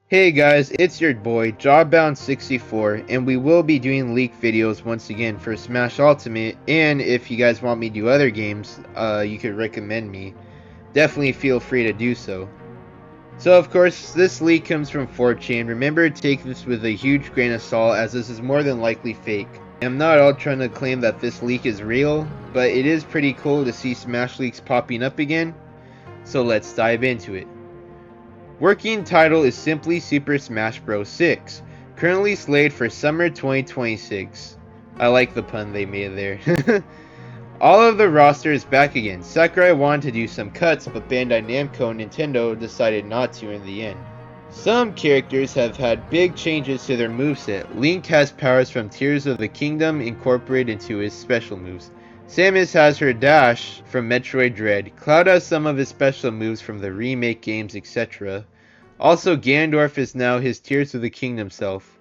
Hey guys, it's your boy Jawbound64, and we will be doing leak videos once again for Smash Ultimate. And if you guys want me to do other games, you could recommend me. Definitely feel free to do so. So of course, this leak comes from 4chan. Remember to take this with a huge grain of salt, as this is more than likely fake. I'm not all trying to claim that this leak is real, but it is pretty cool to see Smash leaks popping up again. So let's dive into it. Working title is simply Super Smash Bros. 6, currently slated for summer 2026. I like the pun they made there. All of the roster is back again. Sakurai wanted to do some cuts, but Bandai Namco and Nintendo decided not to in the end. Some characters have had big changes to their moveset. Link has powers from Tears of the Kingdom incorporated into his special moves. Samus has her dash from Metroid Dread. Cloud has some of his special moves from the remake games, etc. Also, Ganondorf is now his Tears of the Kingdom self.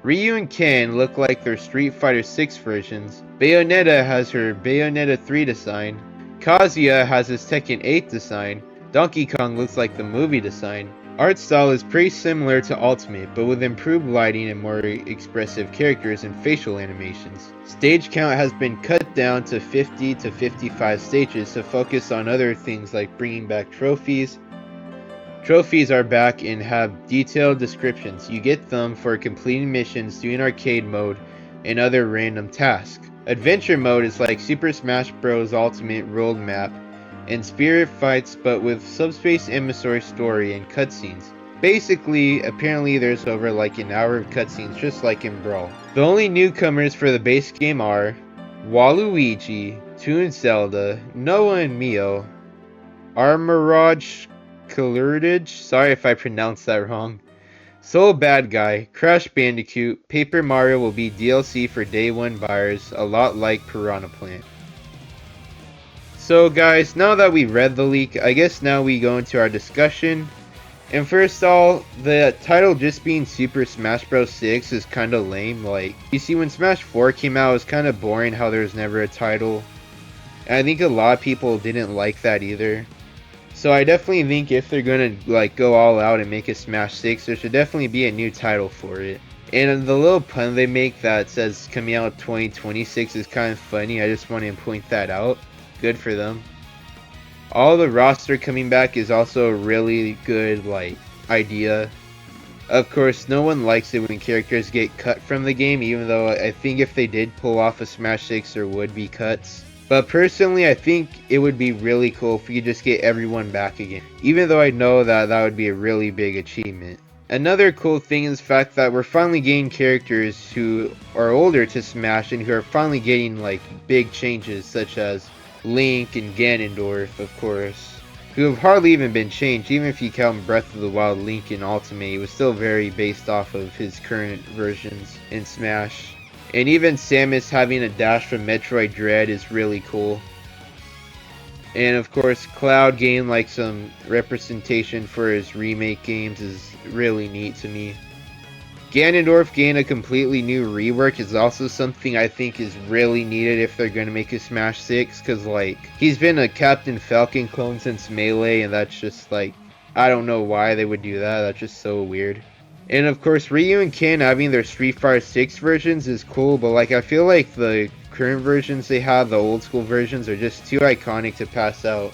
Ryu and Ken look like their Street Fighter 6 versions. Bayonetta has her Bayonetta 3 design. Kazuya has his Tekken 8 design. Donkey Kong looks like the movie design. Art style is pretty similar to Ultimate, but with improved lighting and more expressive characters and facial animations. Stage count has been cut down to 50 to 55 stages to focus on other things like bringing back trophies. Trophies are back and have detailed descriptions. You get them for completing missions, doing arcade mode, and other random tasks. Adventure mode is like Super Smash Bros. Ultimate World Map and Spirit Fights, but with Subspace Emissary story and cutscenes. Basically, apparently there's over like an hour of cutscenes just like in Brawl. The only newcomers for the base game are Waluigi, Toon Zelda, Noah and Mio, Armorage Kalurdage, sorry if I pronounced that wrong, Soul Bad Guy, Crash Bandicoot, Paper Mario will be DLC for day one buyers, a lot like Piranha Plant. So guys, now that we read the leak, I guess now we go into our discussion. And first of all, the title just being Super Smash Bros. 6 is kinda lame. Like, you see when Smash 4 came out, it was kinda boring how there was never a title. And I think a lot of people didn't like that either. So I definitely think if they're gonna like go all out and make a Smash 6, there should definitely be a new title for it. And the little pun they make that says coming out 2026 is kind of funny. I just want to point that out. Good for them. All the roster coming back is also a really good like idea. Of course, no one likes it when characters get cut from the game, even though I think if they did pull off a Smash 6 there would be cuts. But personally, I think it would be really cool if we could just get everyone back again. Even though I know that that would be a really big achievement. Another cool thing is the fact that we're finally getting characters who are older to Smash and who are finally getting like big changes, such as Link and Ganondorf, of course, who have hardly even been changed. Even if you count Breath of the Wild Link in Ultimate, it was still very based off of his current versions in Smash. And even Samus having a dash from Metroid Dread is really cool. And of course, Cloud gained like some representation for his remake games is really neat to me. Ganondorf gained a completely new rework is also something I think is really needed if they're going to make a Smash 6, because like, he's been a Captain Falcon clone since Melee, and that's just like, I don't know why they would do that, that's just so weird. And of course, Ryu and Ken having their Street Fighter 6 versions is cool, but like, I feel like the current versions they have, the old school versions, are just too iconic to pass out.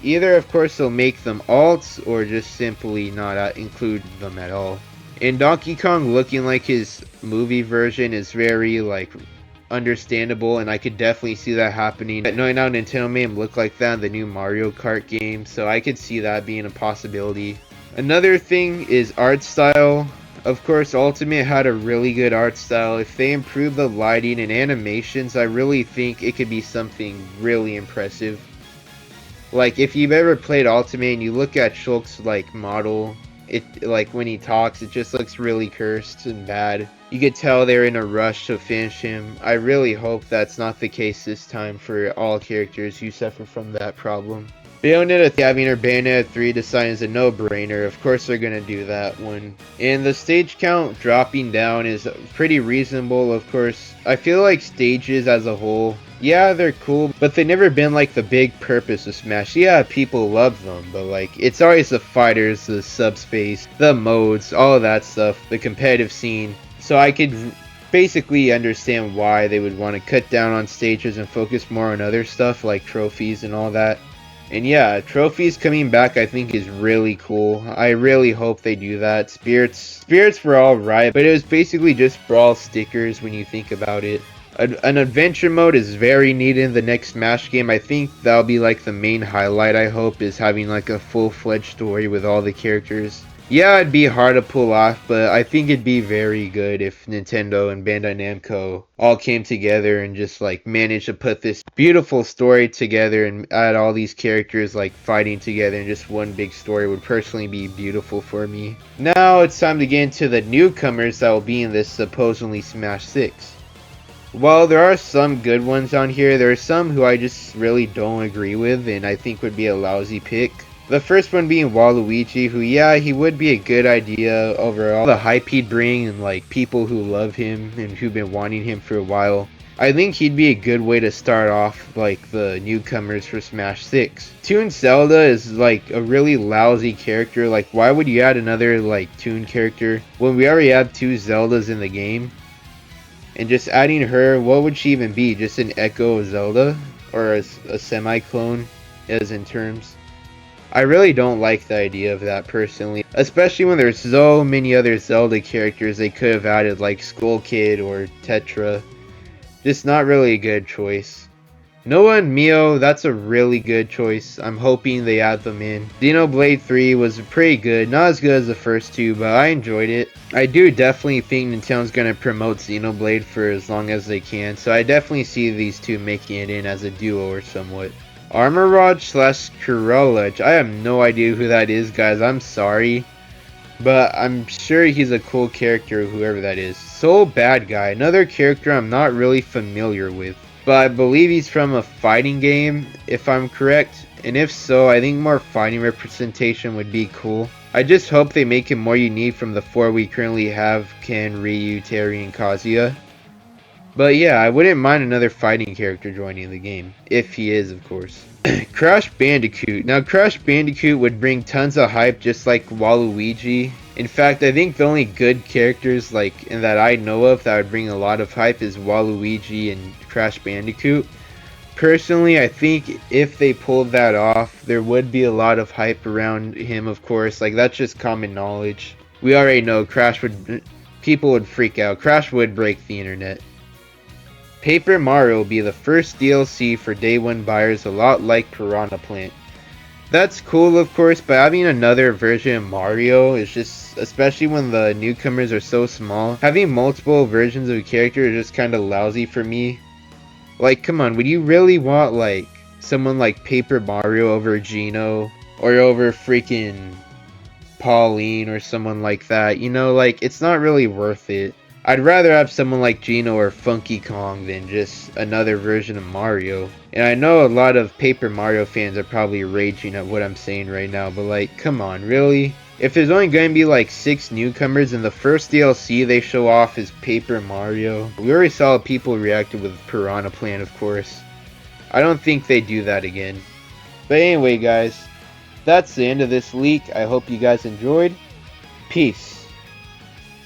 Either of course they'll make them alts, or just simply not include them at all. And Donkey Kong looking like his movie version is very like understandable, and I could definitely see that happening. But knowing how Nintendo made him look like that in the new Mario Kart game, so I could see that being a possibility. Another thing is art style. Of course, Ultimate had a really good art style. If they improve the lighting and animations, I really think it could be something really impressive. Like, if you've ever played Ultimate and you look at Shulk's like model, it like when he talks, it just looks really cursed and bad. You could tell they're in a rush to finish him. I really hope that's not the case this time for all characters who suffer from that problem. Bayonetta having her Bayonetta 3 design is a no-brainer. Of course they're gonna do that one. And the stage count dropping down is pretty reasonable, of course. I feel like stages as a whole Yeah, they're cool, but they've never been like the big purpose of Smash. Yeah, people love them, but like it's always the fighters, the subspace, the modes, all of that stuff, the competitive scene. So I could basically understand why they would want to cut down on stages and focus more on other stuff like trophies and all that. And yeah, trophies coming back I think is really cool. I really hope they do that. Spirits were alright, but it was basically just brawl stickers when you think about it. An adventure mode is very needed in the next Smash game. I think that'll be like the main highlight, I hope, is having like a full-fledged story with all the characters. Yeah, it'd be hard to pull off, but I think it'd be very good if Nintendo and Bandai Namco all came together and just like managed to put this beautiful story together and add all these characters like fighting together in just one big story would personally be beautiful for me. Now it's time to get into the newcomers that will be in this supposedly Smash 6. While there are some good ones on here, there are some who I just really don't agree with and I think would be a lousy pick. The first one being Waluigi, who yeah, he would be a good idea overall. The hype he'd bring and like people who love him and who've been wanting him for a while. I think he'd be a good way to start off like the newcomers for Smash 6. Toon Zelda is like a really lousy character. Like why would you add another like Toon character when we already have two Zeldas in the game? And just adding her, what would she even be? Just an echo of Zelda? Or a semi-clone, as in terms? I really don't like the idea of that personally. Especially when there's so many other Zelda characters they could have added, like Skull Kid or Tetra. Just not really a good choice. Noah and Mio, that's a really good choice. I'm hoping they add them in. Xenoblade 3 was pretty good. Not as good as the first two, but I enjoyed it. I do definitely think Nintendo's going to promote Xenoblade for as long as they can, so I definitely see these two making it in as a duo or somewhat. Armor Rod / Kurulach. I have no idea who that is, guys. I'm sorry. But I'm sure he's a cool character, whoever that is. Soul Bad Guy. Another character I'm not really familiar with. But I believe he's from a fighting game, if I'm correct. And if so, I think more fighting representation would be cool. I just hope they make him more unique from the four we currently have: Ken, Ryu, Terry, and Kazuya. But yeah, I wouldn't mind another fighting character joining the game. If he is, of course. Crash Bandicoot. Now, Crash Bandicoot would bring tons of hype just like Waluigi. In fact, I think the only good characters like and that I know of that would bring a lot of hype is Waluigi and Crash Bandicoot. Personally, I think if they pulled that off, there would be a lot of hype around him, of course. Like, that's just common knowledge. We already know people would freak out. Crash would break the internet. Paper Mario will be the first DLC for day one buyers, a lot like Piranha Plant. That's cool, of course, but having another version of Mario is just, especially when the newcomers are so small, having multiple versions of a character is just kind of lousy for me. Like, come on, would you really want, like, someone like Paper Mario over Geno, or over freaking Pauline, or someone like that? You know, like, it's not really worth it. I'd rather have someone like Geno or Funky Kong than just another version of Mario. And I know a lot of Paper Mario fans are probably raging at what I'm saying right now, but like, come on, really? If there's only going to be like 6 newcomers and the first DLC they show off is Paper Mario, we already saw people reacted with Piranha Plant, of course. I don't think they do that again. But anyway, guys, that's the end of this leak. I hope you guys enjoyed. Peace.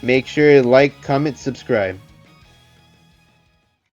Make sure to like, comment, subscribe.